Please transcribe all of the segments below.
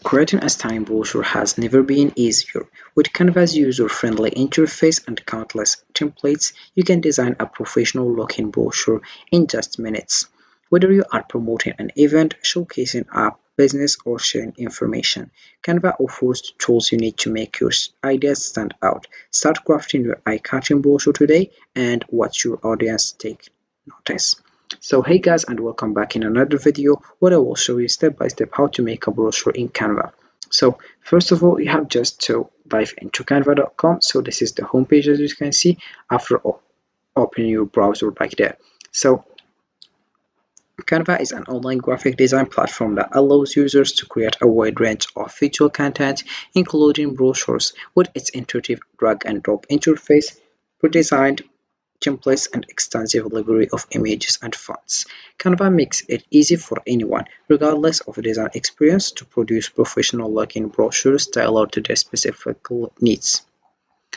Creating a styling brochure has never been easier. With Canva's user-friendly interface and countless templates, you can design a professional-looking brochure in just minutes. Whether you are promoting an event, showcasing a business, or sharing information, Canva offers the tools you need to make your ideas stand out. Start crafting your eye-catching brochure today and watch your audience take notice. So hey guys, and welcome back in another video where I will show you step by step how to make a brochure in Canva. So first of all, you have just to dive into canva.com. So this is the homepage, as you can see after opening your browser like that. So Canva is an online graphic design platform that allows users to create a wide range of visual content, including brochures, with its intuitive drag and drop interface, pre-designed templates, and extensive library of images and fonts. Canva makes it easy for anyone, regardless of design experience, to produce professional-looking brochures tailored to their specific needs.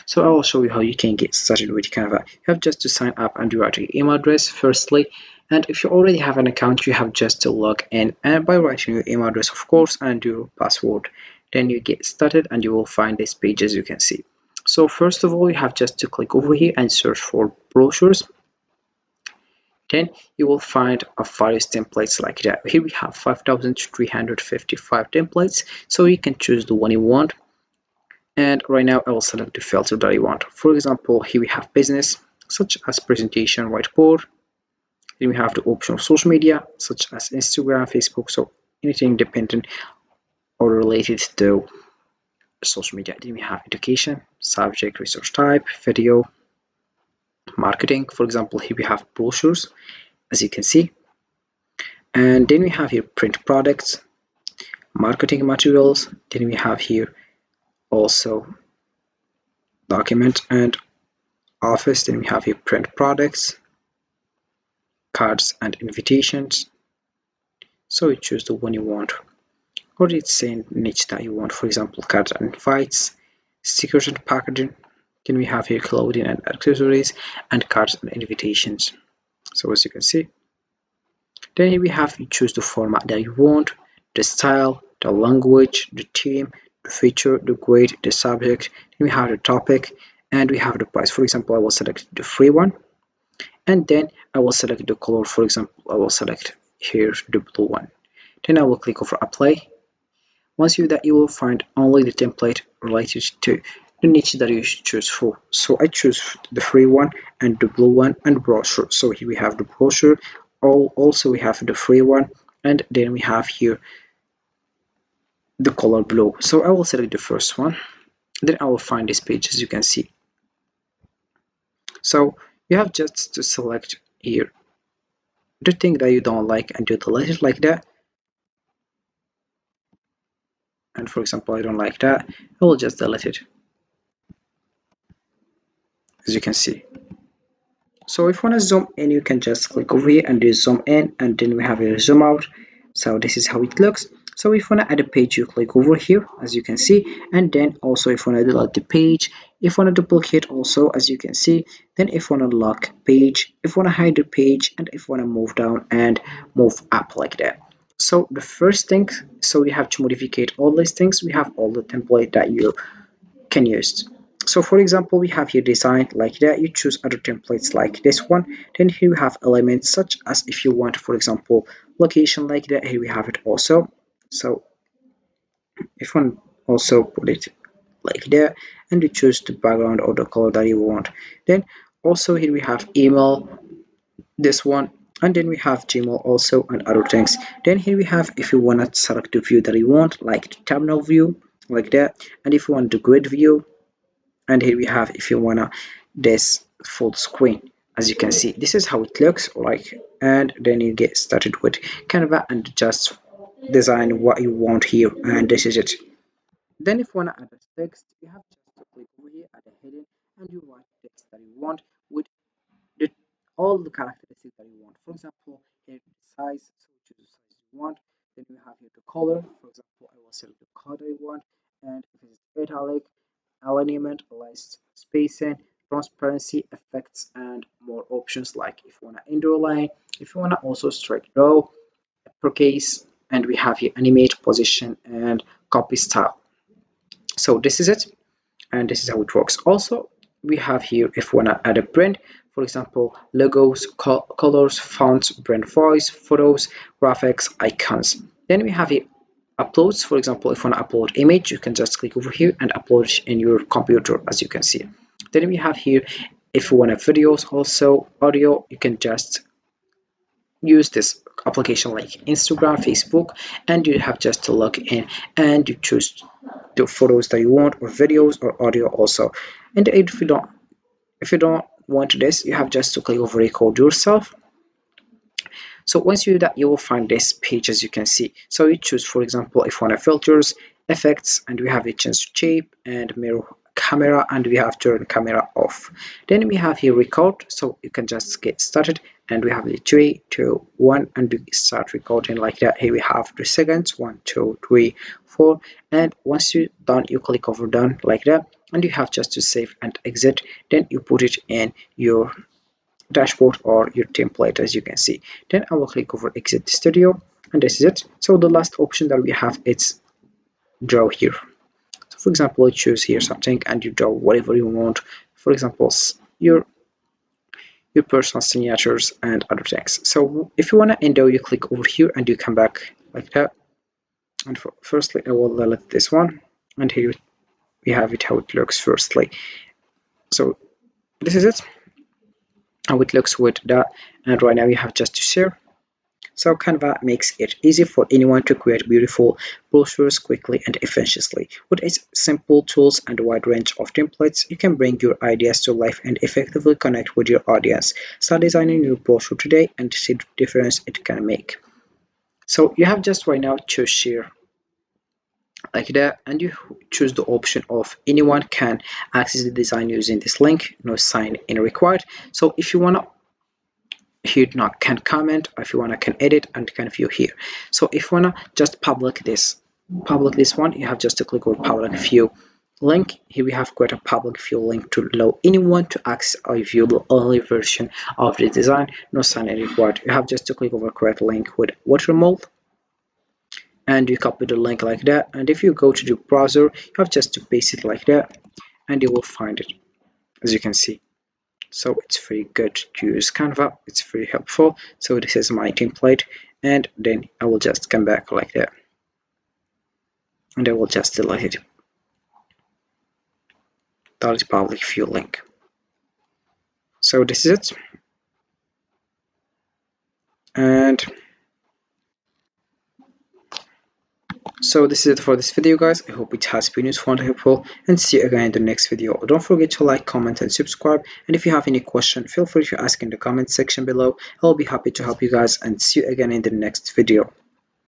So I will show you how you can get started with Canva. You have just to sign up and write your email address firstly, and if you already have an account, you have just to log in and by writing your email address, of course, and your password. Then you get started and you will find this page, as you can see. So first of all, you have just to click over here and search for brochures. Then you will find various templates like that. Here we have 5,355 templates, so you can choose the one you want. And right now I will select the filter that I want. For example, here we have business, such as presentation, whiteboard. Then we have the option of social media, such as Instagram, Facebook, so anything dependent or related to social media. Then we have education, subject, research type, video, marketing. For example, here we have brochures, as you can see. And then we have here print products, marketing materials. Then we have here also document and office. Then we have here print products, cards and invitations. So you choose the one you want, or it's same niche that you want. For example, cards and invites, stickers and packaging. Then we have here clothing and accessories, and cards and invitations. So as you can see, then here we have you choose the format that you want, the style, the language, the theme, the feature, the grade, the subject. Then we have the topic, and we have the price. For example, I will select the free one, and then I will select the color. For example, I will select here the blue one. Then I will click over apply. Once you do that, you will find only the template related to the niche that you should choose for. So I choose the free one and the blue one and brochure. So here we have the brochure. Also we have the free one, and then we have here the color blue. So I will select the first one. Then I will find this page, as you can see. So you have just to select here the thing that you don't like and you delete it like that. And for example, I don't like that, I will just delete it, as you can see. So if you want to zoom in, you can just click over here and do zoom in, and then we have a zoom out. So this is how it looks. So if you want to add a page, you click over here, as you can see, and then also if you want to delete the page, if you want to duplicate also, as you can see, then if you want to lock page, if you want to hide the page, and if you want to move down and move up like that. So the first thing, so you have to modify all these things. We have all the template that you can use. So for example, we have here design like that. You choose other templates like this one. Then here we have elements such as if you want, for example, location like that. Here we have it also. So if one also put it like that, and you choose the background or the color that you want. Then also here we have email, this one, and then we have Gmail also and other things. Then here we have if you want to select the view that you want, like the terminal view like that, and if you want the grid view, and here we have if you wanna this full screen. As you can see, this is how it looks like, and then you get started with Canva and just design what you want here, and this is it. Then if you wanna add a text, you have just to click over here at the heading, and you write the text that you want with the, all the characteristics that you want. For example, here the size, so choose the size you want. Then we have here the color. For example, I will select the color I want, and if it's italic, alignment, list spacing, transparency, effects, and more options like if you want to indoor line, if you want to also straight draw, uppercase, and we have here animate, position, and copy style. So this is it, and this is how it works. Also, we have here, if we want to add a brand, for example, logos, colors, fonts, brand voice, photos, graphics, icons. Then we have here uploads. For example, if you want to upload image, you can just click over here and upload it in your computer, as you can see. Then we have here, if you want videos, also audio, you can just use this application like Instagram, Facebook, and you have just to log in and you choose the photos that you want, or videos, or audio also. And if you don't want this, you have just to click over record yourself. So once you do that, you will find this page, as you can see. So you choose, for example, if you want filters, effects, and we have a change shape and mirror camera, and we have turn camera off. Then we have here record, so you can just get started, and we have the 3 2 1, and we start recording like that. Here we have 3 seconds, 1 2 3 4, and once you're done, you click over done like that, and you have just to save and exit. Then you put it in your dashboard or your template, as you can see. Then I will click over exit studio, and this is it. So the last option that we have is draw here. So for example, you choose here something and you draw whatever you want. For example, your personal signatures and other things. So if you want to endo, you click over here and you come back like that. And firstly, I will delete this one, and here we have it how it looks firstly. So this is it, how it looks with that. And right now you have just to share. So Canva makes it easy for anyone to create beautiful brochures quickly and efficiently. With its simple tools and a wide range of templates, you can bring your ideas to life and effectively connect with your audience. Start designing your brochure today and see the difference it can make. So you have just right now to share like that, and you choose the option of anyone can access the design using this link, no sign in required. So if you want to, here now can comment, or if you want to can edit and can view here. So if you want to just public this one, you have just to click on public view link. Here we have quite a public view link to allow anyone to access or view the early version of the design, no sign in required. You have just to click over correct link with watermark, and you copy the link like that, and if you go to the browser, you have just to paste it like that, and you will find it, as you can see. So it's very good to use Canva, it's very helpful. So this is my template, and then I will just come back like that, and I will just delete it. That is public view link. So this is it, and so this is it for this video, guys. I hope it has been useful and helpful, and see you again in the next video. Don't forget to like, comment, and subscribe, and if you have any question, feel free to ask in the comment section below. I'll be happy to help you guys, and see you again in the next video.